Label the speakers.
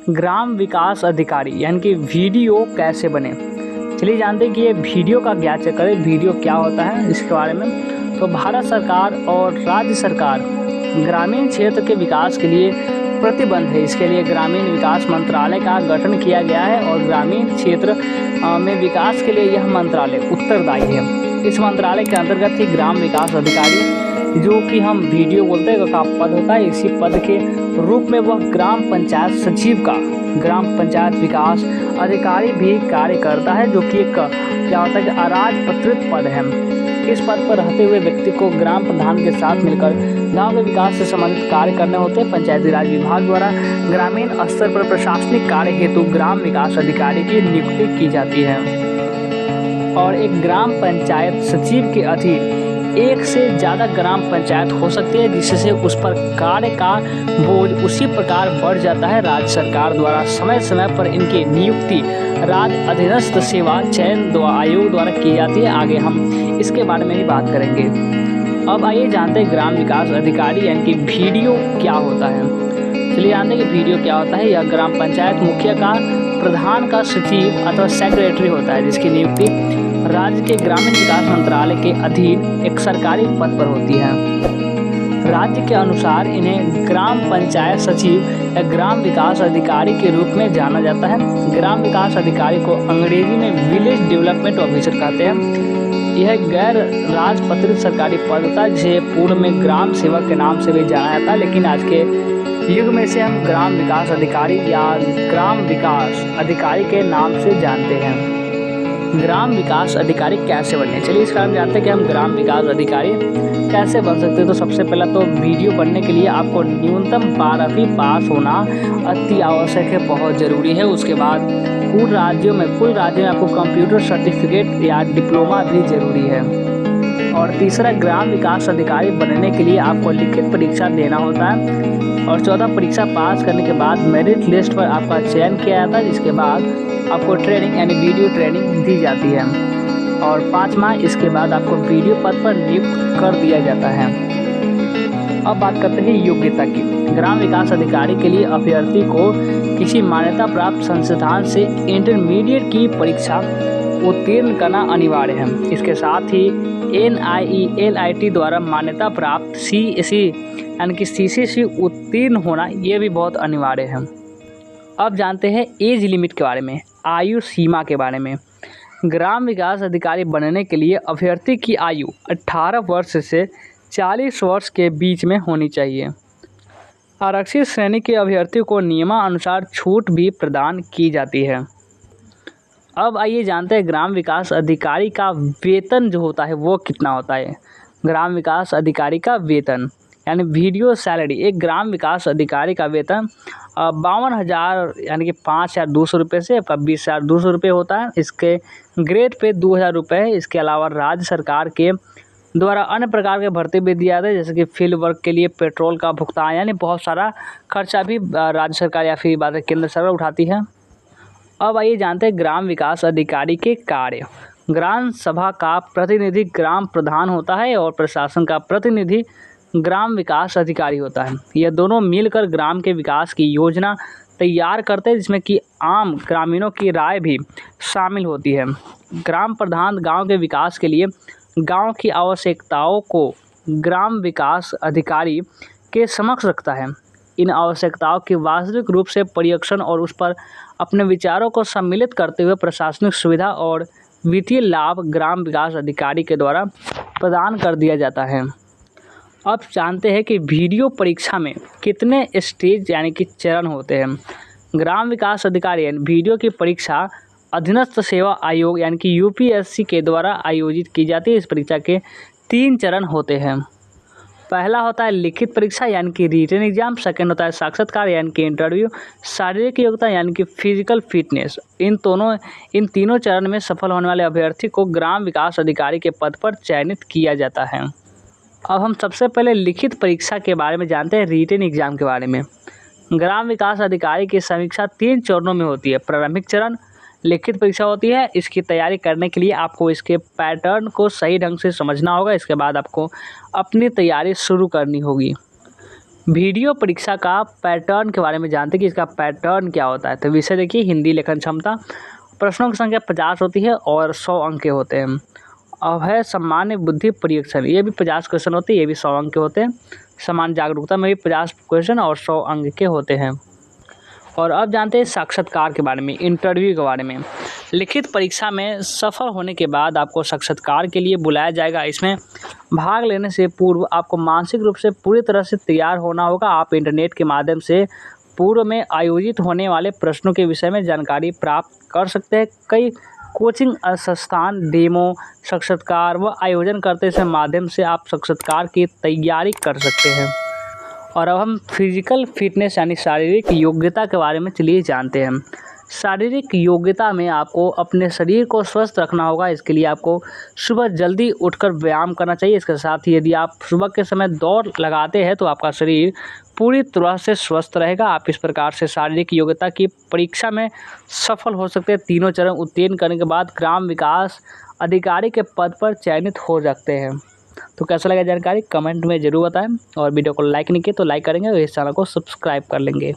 Speaker 1: ग्राम विकास अधिकारी यानी कि वीडियो कैसे बने। चलिए जानते हैं कि ये वीडियो का क्या चक्कर है, वीडियो क्या होता है इसके बारे में। तो भारत सरकार और राज्य सरकार ग्रामीण क्षेत्र के विकास के लिए प्रतिबद्ध है। इसके लिए ग्रामीण विकास मंत्रालय का गठन किया गया है और ग्रामीण क्षेत्र में विकास के लिए यह मंत्रालय उत्तरदायी है। इस मंत्रालय के अंतर्गत ही ग्राम विकास अधिकारी, जो कि हम वीडियो बोलते हैं, का पद होता है। इसी पद के रूप में वह ग्राम पंचायत सचिव का ग्राम पंचायत विकास अधिकारी भी कार्य करता है, जो कि एक क्या होता है कि अराजपत्रित पद है। इस पद पर रहते हुए व्यक्ति को ग्राम प्रधान के साथ मिलकर गांव के विकास से संबंधित कार्य करने होते हैं। पंचायती राज विभाग द्वारा ग्रामीण स्तर पर प्रशासनिक कार्य हेतु ग्राम विकास अधिकारी की नियुक्ति की जाती है और एक ग्राम पंचायत सचिव के अधीन एक से ज़्यादा ग्राम पंचायत हो सकती है, जिससे उस पर कार्य का बोझ उसी प्रकार बढ़ जाता है। राज्य सरकार द्वारा समय समय पर इनकी नियुक्ति राज्य अधीनस्थ सेवा चयन आयोग द्वारा की जाती है। आगे हम इसके बारे में ही बात करेंगे। अब आइए जानते हैं ग्राम विकास अधिकारी यानी कि वीडियो क्या होता है। चलिए जानते हैं कि वीडियो क्या होता है। यह ग्राम पंचायत मुखिया का प्रधान का सचिव अथवा सेक्रेटरी होता है, जिसकी नियुक्ति राज्य के ग्रामीण विकास मंत्रालय के अधीन एक सरकारी पद पर होती है। राज्य के अनुसार इन्हें ग्राम पंचायत सचिव या ग्राम विकास अधिकारी के रूप में जाना जाता है। ग्राम विकास अधिकारी को अंग्रेजी में विलेज डेवलपमेंट ऑफिसर कहते हैं। यह गैर राजपत्रित सरकारी पद होता है, जिसे पूर्व में ग्राम सेवक के नाम से भी जाना जाता है, लेकिन आज के युग में से हम ग्राम विकास अधिकारी या ग्राम विकास अधिकारी के नाम से जानते हैं। ग्राम विकास अधिकारी कैसे बनने, चलिए इस कारण जानते हैं कि हम ग्राम विकास अधिकारी कैसे बन सकते हैं। तो सबसे पहला तो वीडियो बनने के लिए आपको न्यूनतम 12वीं पास होना अति आवश्यक है, बहुत ज़रूरी है। उसके बाद कुल राज्यों में आपको कंप्यूटर सर्टिफिकेट या डिप्लोमा भी ज़रूरी है। और तीसरा, ग्राम विकास अधिकारी बनने के लिए आपको लिखित परीक्षा देना होता है और 14 परीक्षा पास करने के बाद मेरिट लिस्ट पर आपका चयन किया जाता है, जिसके बाद आपको ट्रेनिंग यानी वीडियो ट्रेनिंग दी जाती है और 5 माह इसके बाद आपको वीडियो पद पर नियुक्त कर दिया जाता है। अब बात करते हैं योग्यता की। ग्राम विकास अधिकारी के लिए अभ्यर्थी को किसी मान्यता प्राप्त संस्थान से इंटरमीडिएट की परीक्षा उत्तीर्ण करना अनिवार्य है। इसके साथ ही NIELIT द्वारा मान्यता प्राप्त CSE यानी कि CCC उत्तीर्ण होना ये भी बहुत अनिवार्य है। अब जानते हैं एज लिमिट के बारे में, आयु सीमा के बारे में। ग्राम विकास अधिकारी बनने के लिए अभ्यर्थी की आयु 18 वर्ष से 40 वर्ष के बीच में होनी चाहिए। आरक्षित श्रेणी के अभ्यर्थियों को नियमानुसार छूट भी प्रदान की जाती है। अब आइए जानते हैं ग्राम विकास अधिकारी का वेतन जो होता है वो कितना होता है। ग्राम विकास अधिकारी का वेतन यानी वीडियो सैलरी, एक ग्राम विकास अधिकारी का वेतन 52,000 यानी कि 5,200 रुपये से 20,200 रुपये होता है। इसके ग्रेड पे 2,000 रुपये है। इसके अलावा राज्य सरकार के द्वारा अन्य प्रकार के भर्ती भी दिया जाता है, जैसे कि फील्ड वर्क के लिए पेट्रोल का भुगतान, यानी बहुत सारा खर्चा भी राज्य सरकार या फिर बात केंद्र सरकार उठाती है। अब आइए जानते हैं ग्राम विकास अधिकारी के कार्य। ग्राम सभा का प्रतिनिधि ग्राम प्रधान होता है और प्रशासन का प्रतिनिधि ग्राम विकास अधिकारी होता है। यह दोनों मिलकर ग्राम के विकास की योजना तैयार करते हैं, जिसमें कि आम ग्रामीणों की राय भी शामिल होती है। ग्राम प्रधान गांव के विकास के लिए गांव की आवश्यकताओं को ग्राम विकास अधिकारी के समक्ष रखता है। इन आवश्यकताओं की वास्तविक रूप से पर्यवेक्षण और उस पर अपने विचारों को सम्मिलित करते हुए प्रशासनिक सुविधा और वित्तीय लाभ ग्राम विकास अधिकारी के द्वारा प्रदान कर दिया जाता है। अब जानते हैं कि वीडियो परीक्षा में कितने स्टेज यानी कि चरण होते हैं। ग्राम विकास अधिकारी यानी वीडियो की परीक्षा अधीनस्थ सेवा आयोग यानी कि UPSC के द्वारा आयोजित की जाती है। इस परीक्षा के 3 चरण होते हैं। पहला होता है लिखित परीक्षा यानी कि रिटन एग्जाम। सेकंड होता है साक्षात्कार यानी कि इंटरव्यू। शारीरिक योग्यता यानी कि फिजिकल फिटनेस। इन तीनों चरण में सफल होने वाले अभ्यर्थी को ग्राम विकास अधिकारी के पद पर चयनित किया जाता है। अब हम सबसे पहले लिखित परीक्षा के बारे में जानते हैं, रिटन एग्जाम के बारे में। ग्राम विकास अधिकारी की समीक्षा 3 चरणों में होती है। प्रारंभिक चरण लिखित परीक्षा होती है। इसकी तैयारी करने के लिए आपको इसके पैटर्न को सही ढंग से समझना होगा। इसके बाद आपको अपनी तैयारी शुरू करनी होगी। वीडियो परीक्षा का पैटर्न के बारे में जानते हैं कि इसका पैटर्न क्या होता है। तो विषय देखिए हिंदी लेखन क्षमता, प्रश्नों की संख्या 50 होती है और 100 अंक के होते हैं। अब है सामान्य बुद्धि परीक्षण, ये भी 50 क्वेश्चन होते हैं, ये भी 100 अंक के होते हैं। सामान्य जागरूकता में भी 50 क्वेश्चन और 100 अंक के होते हैं। और अब जानते हैं साक्षात्कार के बारे में, इंटरव्यू के बारे में। लिखित परीक्षा में सफल होने के बाद आपको साक्षात्कार के लिए बुलाया जाएगा। इसमें भाग लेने से पूर्व आपको मानसिक रूप से पूरी तरह से तैयार होना होगा। आप इंटरनेट के माध्यम से पूर्व में आयोजित होने वाले प्रश्नों के विषय में जानकारी प्राप्त कर सकते हैं। कई कोचिंग संस्थान डेमो साक्षात्कार व आयोजन करते हैं। इसके माध्यम से आप साक्षात्कार की तैयारी कर सकते हैं। और अब हम फिजिकल फिटनेस यानी शारीरिक योग्यता के बारे में चलिए जानते हैं। शारीरिक योग्यता में आपको अपने शरीर को स्वस्थ रखना होगा। इसके लिए आपको सुबह जल्दी उठकर व्यायाम करना चाहिए। इसके साथ ही यदि आप सुबह के समय दौड़ लगाते हैं तो आपका शरीर पूरी तरह से स्वस्थ रहेगा। आप इस प्रकार से शारीरिक योग्यता की परीक्षा में सफल हो सकते हैं। तीनों चरण उत्तीर्ण करने के बाद ग्राम विकास अधिकारी के पद पर चयनित हो सकते हैं। तो कैसा लगा जानकारी कमेंट में ज़रूर बताएं। और वीडियो को लाइक नहीं किए तो लाइक करेंगे और इस चैनल को सब्सक्राइब कर लेंगे।